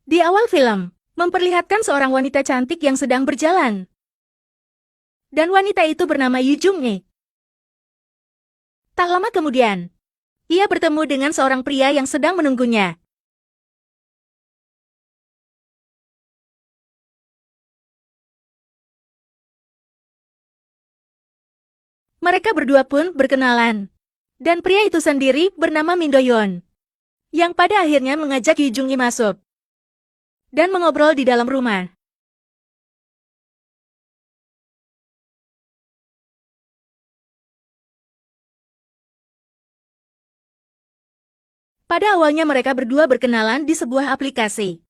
Di awal film, memperlihatkan seorang wanita cantik yang sedang berjalan. Dan wanita itu bernama Yu Jung-e. Tak lama kemudian, ia bertemu dengan seorang pria yang sedang menunggunya. Mereka berdua pun berkenalan. Dan pria itu sendiri bernama Min Do-yeon, yang pada akhirnya mengajak Yu Jung-e masuk dan mengobrol di dalam rumah. Pada awalnya mereka berdua berkenalan di sebuah aplikasi.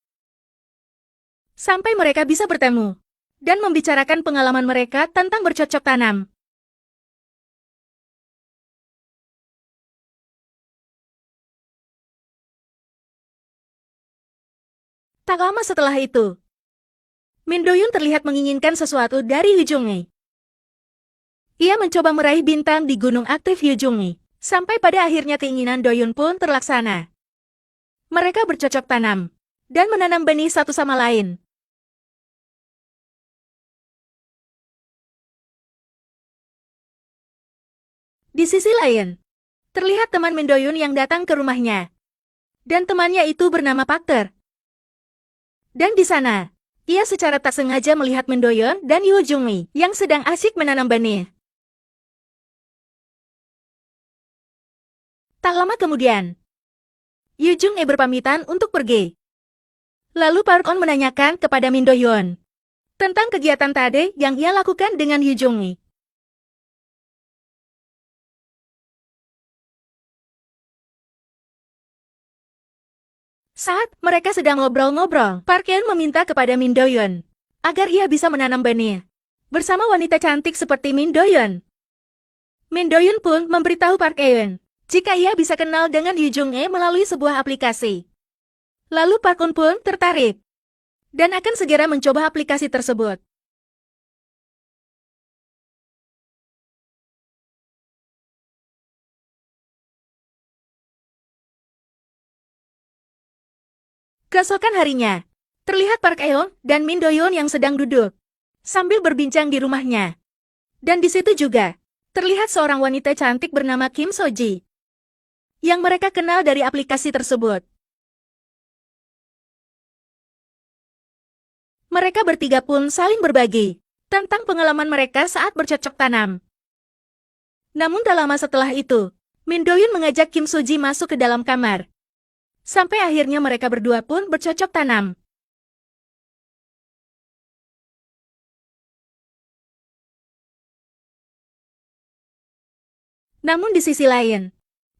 Sampai mereka bisa bertemu dan membicarakan pengalaman mereka tentang bercocok tanam. Tak lama setelah itu, Min Do-yeon terlihat menginginkan sesuatu dari Yu Jung-e. Ia mencoba meraih bintang di gunung aktif Yu Jung-e, sampai pada akhirnya keinginan Do-yeon pun terlaksana. Mereka bercocok tanam dan menanam benih satu sama lain. Di sisi lain, terlihat teman Min Do-yeon yang datang ke rumahnya. Dan temannya itu bernama Pak Ter. Dan di sana, ia secara tak sengaja melihat Min Do-yeon dan Yu Jung-e yang sedang asyik menanam benih. Tak lama kemudian, Yu Jung-e berpamitan untuk pergi. Lalu Park On menanyakan kepada Min Do-yeon tentang kegiatan tadi yang ia lakukan dengan Yu Jung-e. Saat mereka sedang ngobrol-ngobrol, Park On meminta kepada Min Do-yeon agar ia bisa menanam benih bersama wanita cantik seperti Min Do-yeon. Min Do-yeon pun memberitahu Park On jika ia bisa kenal dengan Yu Jung-e melalui sebuah aplikasi. Lalu Park On pun tertarik dan akan segera mencoba aplikasi tersebut. Keesokan harinya, terlihat Park Eun dan Min Do-yeon yang sedang duduk sambil berbincang di rumahnya. Dan di situ juga terlihat seorang wanita cantik bernama Kim So-ji yang mereka kenal dari aplikasi tersebut. Mereka bertiga pun saling berbagi tentang pengalaman mereka saat bercocok tanam. Namun tak lama setelah itu, Min Do-yeon mengajak Kim So-ji masuk ke dalam kamar. Sampai akhirnya mereka berdua pun bercocok tanam. Namun di sisi lain,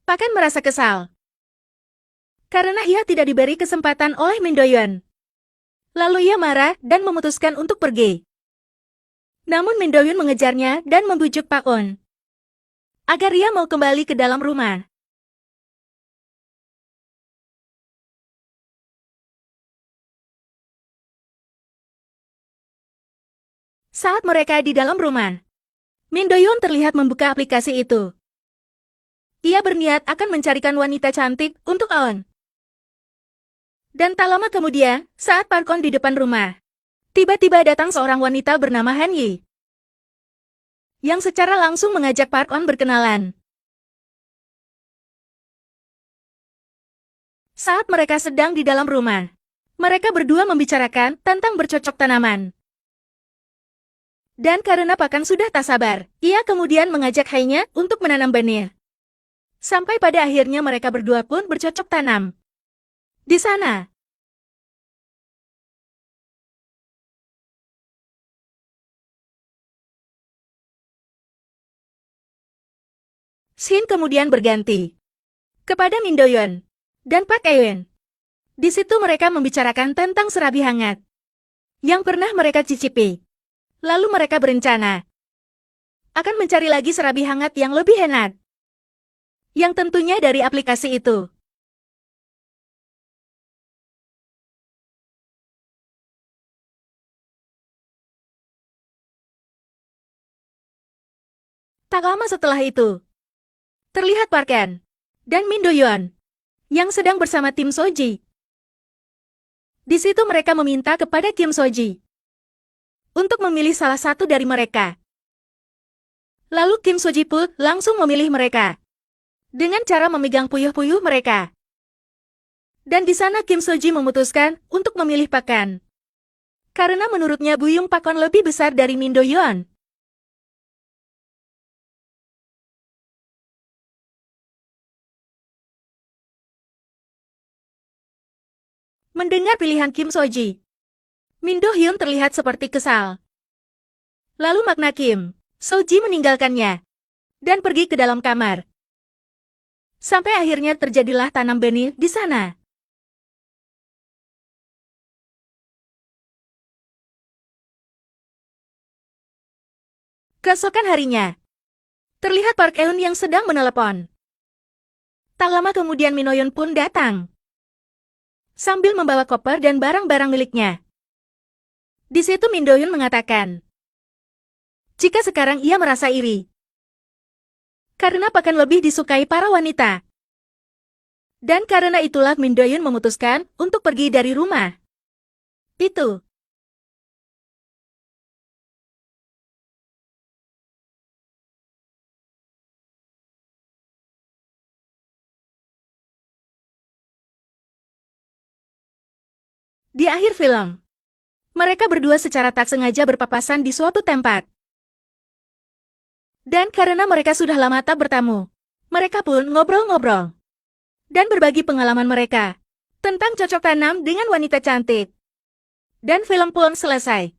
Pakan merasa kesal karena ia tidak diberi kesempatan oleh Min Do-yeon. Lalu ia marah dan memutuskan untuk pergi. Namun Min Do-yeon mengejarnya dan membujuk Pak On agar ia mau kembali ke dalam rumah. Saat mereka di dalam rumah, Min Do-yeon terlihat membuka aplikasi itu. Ia berniat akan mencarikan wanita cantik untuk On. Dan tak lama kemudian, saat Park On di depan rumah, tiba-tiba datang seorang wanita bernama Han Yi, yang secara langsung mengajak Park On berkenalan. Saat mereka sedang di dalam rumah, mereka berdua membicarakan tentang bercocok tanaman. Dan karena Pakan sudah tak sabar, ia kemudian mengajak Hai-nya untuk menanam benih. Sampai pada akhirnya mereka berdua pun bercocok tanam. Di sana, scene kemudian berganti kepada Min Do-yeon dan Park Eun. Di situ mereka membicarakan tentang serabi hangat yang pernah mereka cicipi. Lalu mereka berencana akan mencari lagi serabi hangat yang lebih enak, yang tentunya dari aplikasi itu. Tak lama setelah itu, terlihat Park Eun dan Min Do-yeon yang sedang bersama tim So-ji. Di situ mereka meminta kepada Kim Soji untuk memilih salah satu dari mereka. Lalu Kim Soji pun langsung memilih mereka dengan cara memegang puyuh-puyuh mereka. Dan di sana Kim Soji memutuskan untuk memilih Pakan. Karena menurutnya Buyung Pakon lebih besar dari Min Do-yeon. Mendengar pilihan Kim Soji, Min Do-hyun terlihat seperti kesal. Lalu makna Kim Soji meninggalkannya dan pergi ke dalam kamar. Sampai akhirnya terjadilah tanam benih di sana. Keesokan harinya, terlihat Park Eun yang sedang menelepon. Tak lama kemudian Min Do-yeon pun datang sambil membawa koper dan barang-barang miliknya. Di situ Min Do-yeon mengatakan, jika sekarang ia merasa iri, karena Pakan lebih disukai para wanita. Dan karena itulah Min Do-yeon memutuskan untuk pergi dari rumah itu. Di akhir film, mereka berdua secara tak sengaja berpapasan di suatu tempat. Dan karena mereka sudah lama tak bertemu, mereka pun ngobrol-ngobrol dan berbagi pengalaman mereka tentang cocok tanam dengan wanita cantik. Dan film pun selesai.